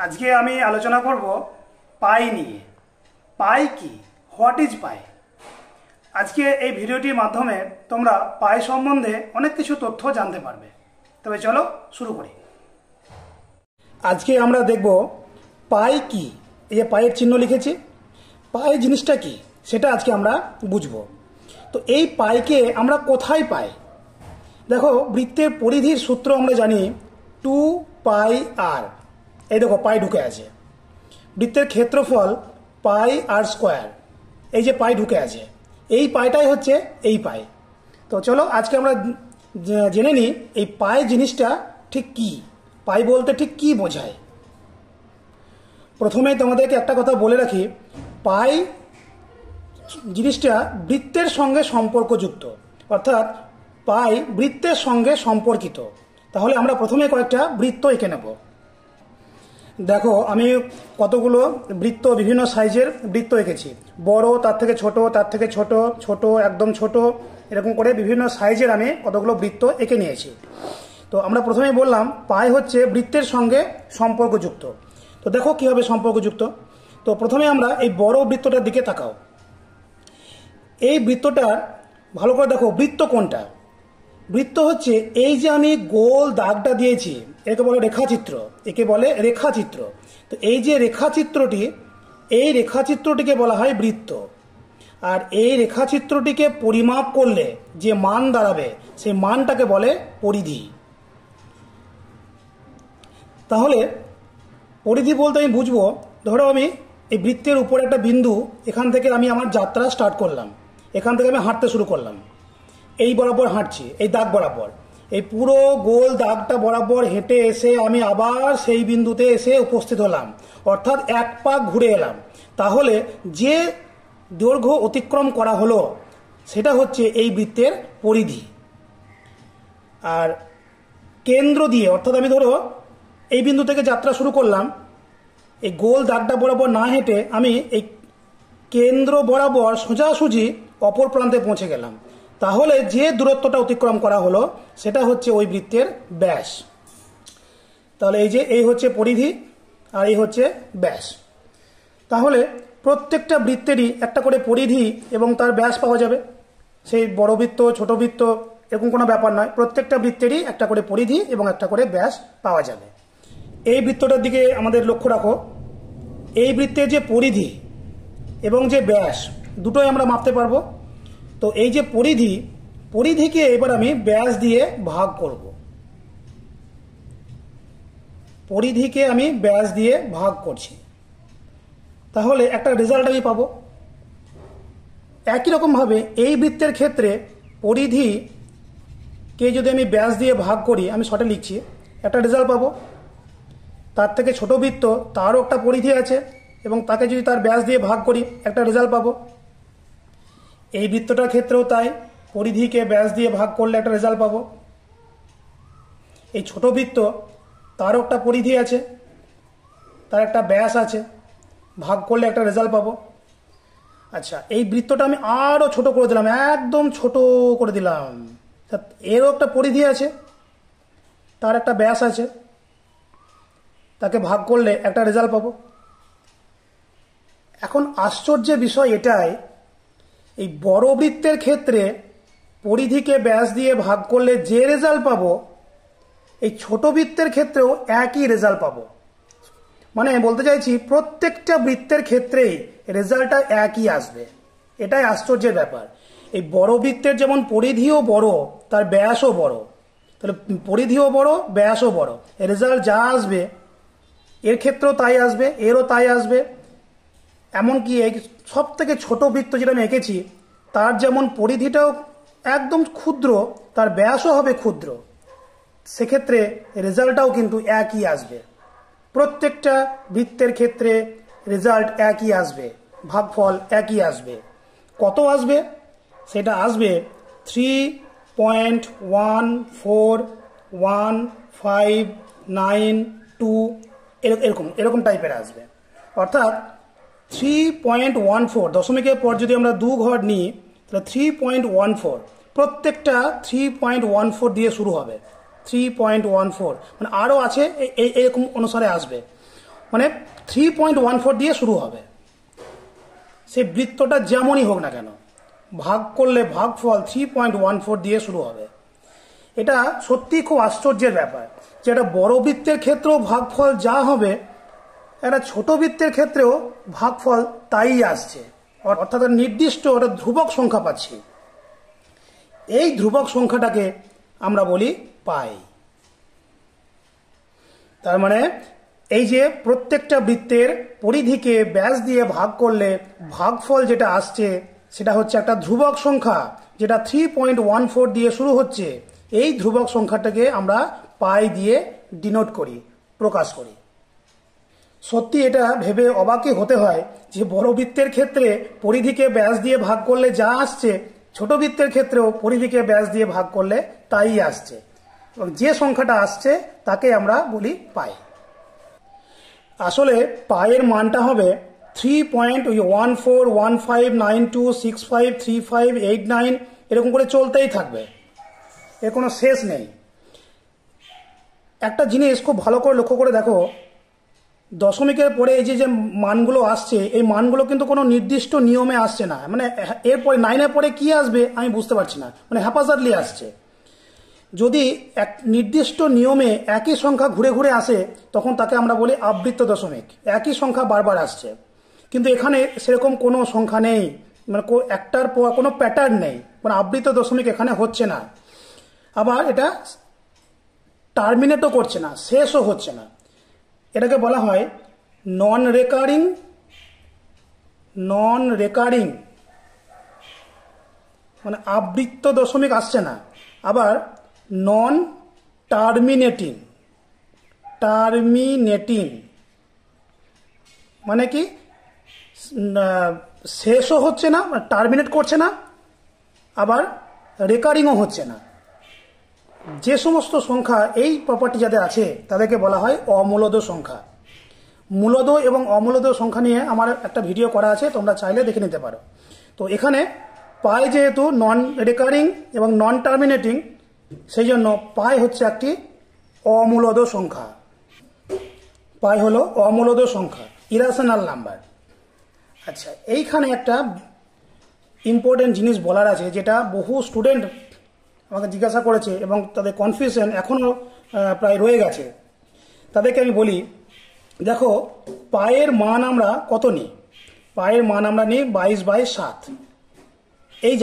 আজকে আমি আলোচনা করব পাই নিয়ে। পাই কি, হোয়াট ইজ পাই। আজকে এই ভিডিওটির মাধ্যমে তোমরা পাই সম্বন্ধে অনেক কিছু তথ্য জানতে পারবে। তবে চলো শুরু করি। আজকে আমরা দেখব পাই কি। এই যে পাইয়ের চিহ্ন লিখেছি, পাই জিনিসটা কি সেটা আজকে আমরা বুঝব। তো এই পাইকে আমরা কোথায় পাই? দেখো, বৃত্তের পরিধির সূত্র আমরা জানি 2 পাই আর। এই দেখো পাই ঢুকে আছে। বৃত্তের ক্ষেত্রফল পাই আর স্কোয়ার। এই যে পাই ঢুকে আছে, এই পাইটাই হচ্ছে এই পাই। তো চলো আজকে আমরা জেনে নিই এই পাই জিনিসটা ঠিক কি, পাই বলতে ঠিক কি বোঝায়। প্রথমে তোমাদেরকে একটা কথা বলে রাখি, পাই জিনিসটা বৃত্তের সঙ্গে সম্পর্কযুক্ত, অর্থাৎ পাই বৃত্তের সঙ্গে সম্পর্কিত। তাহলে আমরা প্রথমে কয়েকটা বৃত্ত এঁকে নেব। দেখো, আমি কতগুলো বৃত্ত, বিভিন্ন সাইজের বৃত্ত এঁকেছি। বড়, তার থেকে ছোট, তার থেকে ছোট, ছোট, একদম ছোট, এরকম করে বিভিন্ন সাইজের আমি কতগুলো বৃত্ত এঁকে নিয়েছি। তো আমরা প্রথমেই বললাম পাই হচ্ছে বৃত্তের সঙ্গে সম্পর্কযুক্ত। তো দেখো কীভাবে সম্পর্কযুক্ত। তো প্রথমে আমরা এই বড় বৃত্তটার দিকে তাকাও। এই বৃত্তটা ভালো করে দেখো, বৃত্ত কোনটা? বৃত্ত হচ্ছে এই যে আমি গোল দাগটা দিয়েছি, একে বলে রেখাচিত্র, একে বলে রেখাচিত্র। তো এই যে রেখাচিত্রটি, এই রেখাচিত্রটিকে বলা হয় বৃত্ত। আর এই রেখাচিত্রটিকে পরিমাপ করলে যে মান দাঁড়াবে সেই মানটাকে বলে পরিধি। তাহলে পরিধি বলতে আমি বুঝবো, ধরো আমি এই বৃত্তের উপরে একটা বিন্দু, এখান থেকে আমি আমার যাত্রা স্টার্ট করলাম, এখান থেকে আমি হাঁটতে শুরু করলাম, এই বরাবর হাঁটছি, এই দাগ বরাবর, এই পুরো গোল দাগটা বরাবর হেঁটে এসে আমি আবার সেই বিন্দুতে এসে উপস্থিত হলাম, অর্থাৎ এক পাক ঘুরে এলাম। তাহলে যে দৈর্ঘ্য অতিক্রম করা হলো সেটা হচ্ছে এই বৃত্তের পরিধি। আর কেন্দ্র দিয়ে, অর্থাৎ আমি ধরো এই বিন্দু থেকে যাত্রা শুরু করলাম, এই গোল দাগটা বরাবর না হেঁটে আমি এই কেন্দ্র বরাবর সোজাসুজি অপর প্রান্তে পৌঁছে গেলাম, তাহলে যে দূরত্বটা অতিক্রম করা হলো সেটা হচ্ছে ওই বৃত্তের ব্যাস। তাহলে এই যে এই হচ্ছে পরিধি আর এই হচ্ছে ব্যাস। তাহলে প্রত্যেকটা বৃত্তেরই একটা করে পরিধি এবং তার ব্যাস পাওয়া যাবে। সেই বড় বৃত্ত, ছোট বৃত্ত এরকম কোনো ব্যাপার নয়, প্রত্যেকটা বৃত্তেরই একটা করে পরিধি এবং একটা করে ব্যাস পাওয়া যাবে। এই বৃত্তটার দিকে আমাদের লক্ষ্য রাখো। এই বৃত্তের যে পরিধি এবং যে ব্যাস দুটোই আমরা মাপতে পারবো। তো এই যে পরিধি, পরিধিকে এবার আমি ব্যাস দিয়ে ভাগ করব। পরিধিকে আমি ব্যাস দিয়ে ভাগ করছি, তাহলে একটা রেজাল্ট আমি পাবো। একই রকমভাবে এই বৃত্তের ক্ষেত্রে পরিধিকে যদি আমি ব্যাস দিয়ে ভাগ করি, আমি শর্টে লিখছি, একটা রেজাল্ট পাবো। তার থেকে ছোট বৃত্ত, তারও একটা পরিধি আছে এবং তাকে যদি তার ব্যাস দিয়ে ভাগ করি একটা রেজাল্ট পাবো। এই বৃত্তটার ক্ষেত্রেও তাই, পরিধিকে ব্যাস দিয়ে ভাগ করলে একটা রেজাল্ট পাবো। এই ছোট বৃত্ত, তারও একটা পরিধি আছে, তার একটা ব্যাস আছে, ভাগ করলে একটা রেজাল্ট পাবো। আচ্ছা, এই বৃত্তটা আমি আরও ছোট করে দিলাম, একদম ছোট করে দিলাম, এরও একটা পরিধি আছে, তার একটা ব্যাস আছে, তাকে ভাগ করলে একটা রেজাল্ট পাবো। এখন আশ্চর্যের বিষয় এটাই, এই বড় বৃত্তের ক্ষেত্রে পরিধিকে ব্যাস দিয়ে ভাগ করলে যে রেজাল্ট পাবো, এই ছোট বৃত্তের ক্ষেত্রেও একই রেজাল্ট পাবো। মানে বলতে চাইছি প্রত্যেকটা বৃত্তের ক্ষেত্রেই রেজাল্টটা একই আসবে। এটাই আশ্চর্যের ব্যাপার। এই বড় বৃত্তের যেমন পরিধিও বড়, তার ব্যাসও বড়, তাহলে পরিধিও বড়, ব্যাসও বড়, রেজাল্ট যা আসবে এর ক্ষেত্রেও তাই আসবে, এরও তাই আসবে। এমনকি এই সব থেকে ছোট বৃত্ত যেটা আমি এঁকেছি, তার যেমন পরিধিটাও একদম ক্ষুদ্র, তার ব্যাসও হবে ক্ষুদ্র, সেক্ষেত্রে রেজাল্টটাও কিন্তু একই আসবে। প্রত্যেকটা বৃত্তের ক্ষেত্রে রেজাল্ট একই আসবে, ভাগফল একই আসবে। কত আসবে? সেটা আসবে 3.141592 এরকম টাইপের আসবে। অর্থাৎ 3.14, দশমিকের পর যদি আমরা 2 ঘর নিই তাহলে 3.14, প্রত্যেকটা 3.14 দিয়ে শুরু হবে। 3.14 মানে আরও আছে, এরকম অনুসারে আসবে। মানে 3.14 দিয়ে শুরু হবে। সেই বৃত্তটা যেমনই হোক না কেন, ভাগ করলে ভাগফল 3.14 দিয়ে শুরু হবে। এটা সত্যি খুব আশ্চর্যের ব্যাপার যে একটা বড় বৃত্তের ক্ষেত্রেও ভাগফল যা হবে, একটা ছোট বৃত্তের ক্ষেত্রেও ভাগফল তাই আসছে, অর্থাৎ নির্দিষ্ট একটা ধ্রুবক সংখ্যা পাচ্ছি। এই ধ্রুবক সংখ্যাটাকে আমরা বলি পাই। তার মানে এই যে প্রত্যেকটা বৃত্তের পরিধিকে ব্যাস দিয়ে ভাগ করলে ভাগফল যেটা আসছে সেটা হচ্ছে একটা ধ্রুবক সংখ্যা, যেটা 3.14 দিয়ে শুরু হচ্ছে। এই ধ্রুবক সংখ্যাটাকে আমরা পাই দিয়ে ডিনোট করি, প্রকাশ করি। সত্যি এটা ভেবে অবাকই হতে হয় যে বড় বৃত্তের ক্ষেত্রে পরিধিকে ব্যাস দিয়ে ভাগ করলে যা আসছে, ছোট বৃত্তের ক্ষেত্রেও পরিধিকে ব্যাস দিয়ে ভাগ করলে তাই আসছে, এবং যে সংখ্যাটা আসছে তাকে আমরা বলি পাই। আসলে পায়ের মানটা হবে 3.141592653589 এরকম করে চলতেই থাকবে, এর কোনো শেষ নেই। একটা জিনিস খুব ভালো করে লক্ষ্য করে দেখো, দশমিকের পরে এই যে মানগুলো আসছে, এই মানগুলো কিন্তু কোনো নির্দিষ্ট নিয়মে আসছে না। মানে এরপরে 9-এর পরে কি আসবে আমি বুঝতে পারছি না, মানে হ্যাপাজার্ডলি আসছে। যদি এক নির্দিষ্ট নিয়মে একই সংখ্যা ঘুরে ঘুরে আসে তখন তাকে আমরা বলি আবৃত্ত দশমিক, একই সংখ্যা বারবার আসছে। কিন্তু এখানে সেরকম কোনো সংখ্যা নেই, মানে একটার পর কোনো প্যাটার্ন নেই, মানে আবৃত্ত দশমিক এখানে হচ্ছে না। আবার এটা টার্মিনেটও করছে না, শেষও হচ্ছে না। এটাকে বলা হয় নন রেকারিং, মানে আবৃত্ত দশমিক আসছে না। আবার নন টার্মিনেটিং মানে কি শেষও হচ্ছে না, টার্মিনেট করছে না, আবার রেকারিংও হচ্ছে না। যে সমস্ত সংখ্যা এই প্রপার্টি যাদের আছে তাদেরকে বলা হয় অমূলদ সংখ্যা। মূলদ এবং অমূলদ সংখ্যা নিয়ে আমার একটা ভিডিও করা আছে, তোমরা চাইলে দেখে নিতে পারো। তো এখানে পাই যেহেতু নন রেকারিং এবং নন টার্মিনেটিং, সেই জন্য পাই হচ্ছে একটি অমূলদ সংখ্যা। পাই হলো অমূলদ সংখ্যা, ইরাশনাল নাম্বার। আচ্ছা, এইখানে একটা ইম্পর্টেন্ট জিনিস বলার আছে, যেটা বহু স্টুডেন্ট আমাকে জিজ্ঞাসা করেছে এবং তাদের কনফিউশন এখনও প্রায় রয়ে গেছে। তাদেরকে আমি বলি, দেখো পায়ের মান আমরা কত নিই? পায়ের মান আমরা নিই 22/7। এই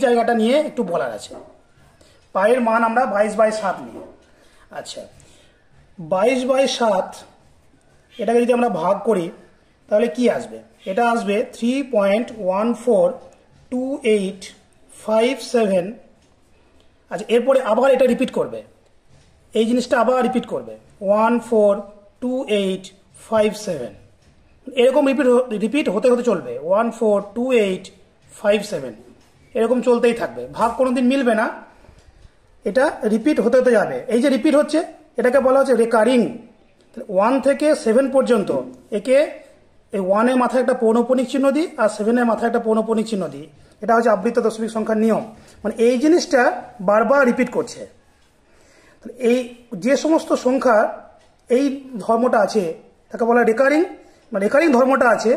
জায়গাটা নিয়ে একটু বলার আছে। পায়ের মান আমরা 22/7 নিই। আচ্ছা, 22/7 এটাকে যদি আমরা ভাগ করি তাহলে কি আসবে? এটা আসবে 3.142857। আচ্ছা, এরপরে আবার এটা রিপিট করবে, এই জিনিসটা আবার রিপিট করবে 142857, এরকম রিপিট হতে হতে চলবে 142857, এরকম চলতেই থাকবে, ভাগ কোনোদিন মিলবে না, এটা রিপিট হতে হতে যাবে। এই যে রিপিট হচ্ছে এটাকে বলা হচ্ছে রেকারিং। 1 থেকে 7 পর্যন্ত একে এই 1-এর মাথায় একটা পৌনঃপুনিক চিহ্ন দিই আর 7-এর মাথায় একটা পৌনঃপুনিক চিহ্ন দিই। এটা হচ্ছে আবৃত্ত দশমিক সংখ্যার নিয়ম, মানে এই জিনিসটা বারবার রিপিট করছে। এই যে সমস্ত সংখ্যা এই ধর্মটা আছে তাকে বলা হয় রেকারিং, মানে রেকারিং ধর্মটা আছে,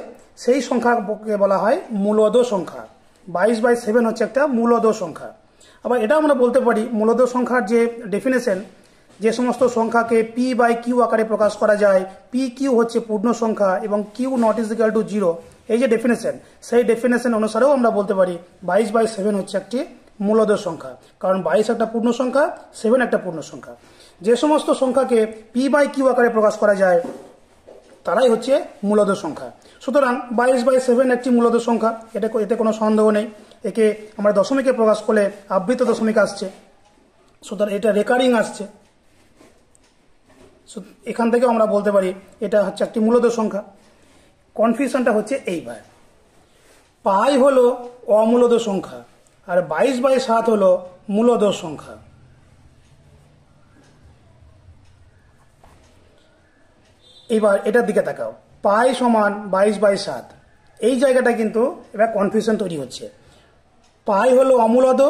সেই সংখ্যাকে বলা হয় মূলদ সংখ্যা। 22/7 হচ্ছে একটা মূলদ সংখ্যা। আবার এটা আমরা বলতে পারি মূলদ সংখ্যার যে ডেফিনেশন, যে সমস্ত সংখ্যাকে p/q আকারে প্রকাশ করা যায়, pq হচ্ছে পূর্ণ সংখ্যা এবং q not is equal to 0, এই যে ডেফিনেশন, সেই ডেফিনেশন অনুসারেও আমরা বলতে পারি 22/7 হচ্ছে একটি মূলদ সংখ্যা, কারণ 22 একটা পূর্ণ সংখ্যা, 7 একটা পূর্ণ সংখ্যা। যে সমস্ত সংখ্যাকে p/q আকারে প্রকাশ করা যায় তারাই হচ্ছে মূলদ সংখ্যা। সুতরাং 22/7 একটি মূলদ সংখ্যা, এতে কোনো সন্দেহ নেই। একে আমরা দশমিকে প্রকাশ করলে আবৃত্ত দশমিক আসছে, সুতরাং এটা রেকারিং আসছে। এখান থেকে আমরা বলতে পারি এটা হচ্ছে একটি মূলদ সংখ্যা। কনফিউশনটা হচ্ছে এইবার, পাই হলো অমূলদ সংখ্যা আর 22/7 হলো মূলদ সংখ্যা। এবার এটার দিকে তাকাও, পাই সমান 22/7, এই জায়গাটা কিন্তু এবার কনফিউশন তৈরি হচ্ছে। পাই হলো অমূলদ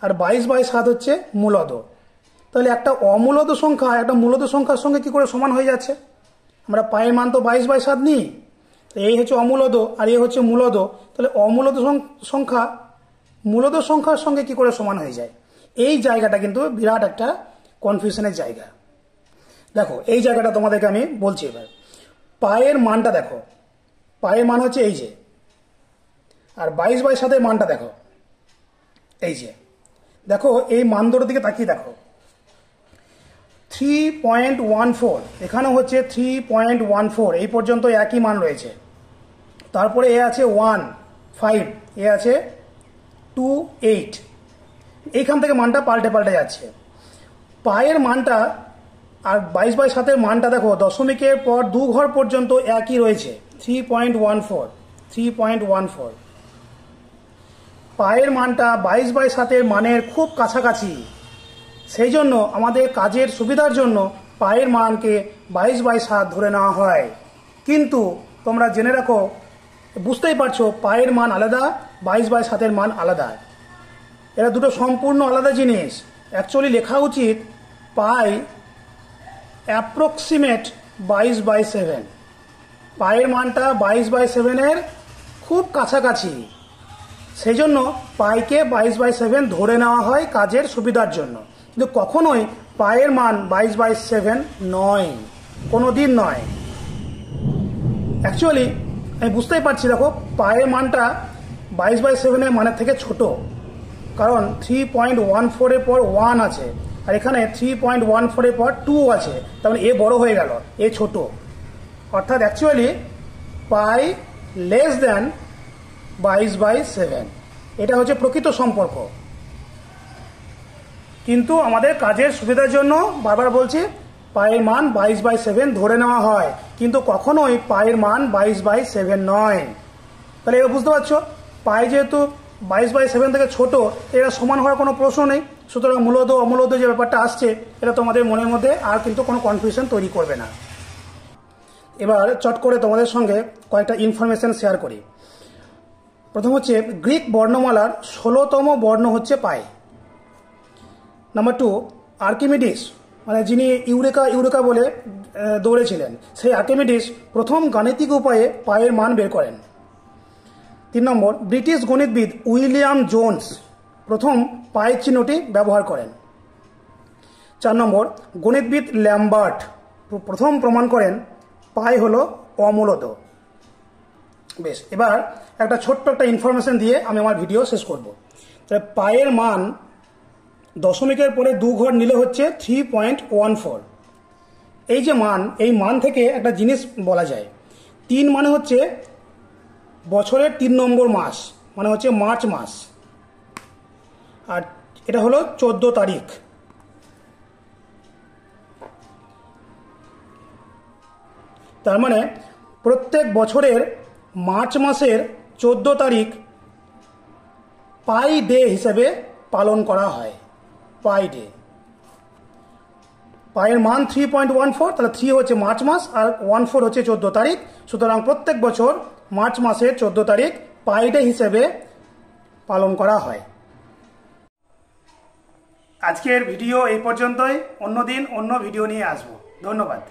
আর 22/7 হচ্ছে মূলদ, তাহলে একটা অমূলদ সংখ্যা একটা মূলদ সংখ্যার সঙ্গে কি করে সমান হয়ে যাচ্ছে? আমরা পায়ের মান তো 22/7 নিই। এই হচ্ছে অমূলদ আর এই হচ্ছে মূলদ, তাহলে অমূলদ সংখ্যা মূলদ সংখ্যার সঙ্গে কি করে সমান হয়ে যায়? এই জায়গাটা কিন্তু বিরাট একটা কনফিউশনের জায়গা। দেখো এই জায়গাটা তোমাদেরকে আমি বলছি। এবার পায়ের মানটা দেখো, পায়ের মান হচ্ছে এই যে, আর 22/7 মানটা দেখো এই যে। দেখো এই মান দুটোর দিকে তাকিয়ে দেখো, 3.14, এখানেও হচ্ছে 3.14, এই পর্যন্ত একই মান রয়েছে। তারপরে এ আছে 1.5, এ আছে 2.8, এইখান থেকে মানটা পাল্টে পাল্টে যাচ্ছে। পায়ের মানটা আর 22/7 মানটা দেখো দশমিকের পর 2 ঘর পর্যন্ত একই রয়েছে, 3.14। পায়ের মানটা 22/7 মানের খুব কাছাকাছি, সেই জন্য আমাদের কাজের সুবিধার জন্য পায়ের মানকে 22/7 ধরে নেওয়া হয়। কিন্তু তোমরা জেনে রাখো, বুঝতেই পারছো পায়ের মান আলাদা, 22/7 মান আলাদা, এরা দুটো সম্পূর্ণ আলাদা জিনিস। অ্যাকচুয়ালি লেখা উচিত পাই অ্যাপ্রক্সিমেট 22/7, পায়ের মানটা 22/7 খুব কাছাকাছি, সেই জন্য পাইকে 22/7 ধরে নেওয়া হয় কাজের সুবিধার জন্য। কিন্তু কখনোই পায়ের মান 22/7 নয়, কোনো দিন নয়। অ্যাকচুয়ালি আমি বুঝতেই পারছি, দেখো পায়ের মানটা 22/7 মানের থেকে ছোট, কারণ 3.14 এর পর 1 আছে, আর এখানে 3.14 এর পর 2 আছে, তার মানে এ বড় হয়ে গেল, এ ছোট। অর্থাৎ অ্যাকচুয়ালি পাই লেস দ্যান 22/7, এটা হচ্ছে প্রকৃত সম্পর্ক। কিন্তু আমাদের কাজের সুবিধার জন্য বারবার বলছি পায়ের মান 22/7 ধরে নেওয়া হয়, কিন্তু কখনোই পায়ের মান 22/7 নয়। তাহলে এবার বুঝতে পারছো, পায়ে যেহেতু 22/7 থেকে ছোট, এরা সমান হওয়ার কোনো প্রশ্ন নেই। সুতরাং মূলদ অমূলদ যে ব্যাপারটা আসছে, এটা তোমাদের মনের মধ্যে আর কিন্তু কোনো কনফিউশন তৈরি করবে না। এবার চট করে তোমাদের সঙ্গে কয়েকটা ইনফরমেশন শেয়ার করি। প্রথম হচ্ছে গ্রিক বর্ণমালার 16তম বর্ণ হচ্ছে পাই। নাম্বার 2, আর্কিমিডিস, মানে যিনি ইউরেকা বলে দৌড়েছিলেন, সেই আর্কিমিডিস প্রথম গাণিতিক উপায়ে পায়ের মান বের করেন। 3 নম্বর, ব্রিটিশ গণিতবিদ উইলিয়াম জোন্স প্রথম পায়ের চিহ্নটি ব্যবহার করেন। 4 নম্বর, গণিতবিদ ল্যাম্বার্ট প্রথম প্রমাণ করেন পাই হলো অমূলদ। বেশ, এবার একটা ছোট্ট একটা ইনফরমেশন দিয়ে আমি আমার ভিডিও শেষ করব। তাহলে পায়ের মান দশমিকের পরে 2 ঘর নিলে হচ্ছে 3.14। এই যে মান, এই মান থেকে একটা জিনিস বলা যায়, 3 মানে হচ্ছে বছরের 3 নম্বর মাস, মানে হচ্ছে মার্চ মাস, আর এটা হলো 14 তারিখ। তার মানে প্রত্যেক বছরের মার্চ মাসের 14 তারিখ পাই ডে হিসেবে পালন করা হয়। পাই ডে, পায়ের মান 3.14, তাহলে 3 হচ্ছে মার্চ মাস আর 14 হচ্ছে 14 তারিখ। সুতরাং প্রত্যেক বছর মার্চ মাসের 14 তারিখ পাই ডে হিসেবে পালন করা হয়। আজকের ভিডিও এই পর্যন্তই, অন্য দিন অন্য ভিডিও নিয়ে আসবো। ধন্যবাদ।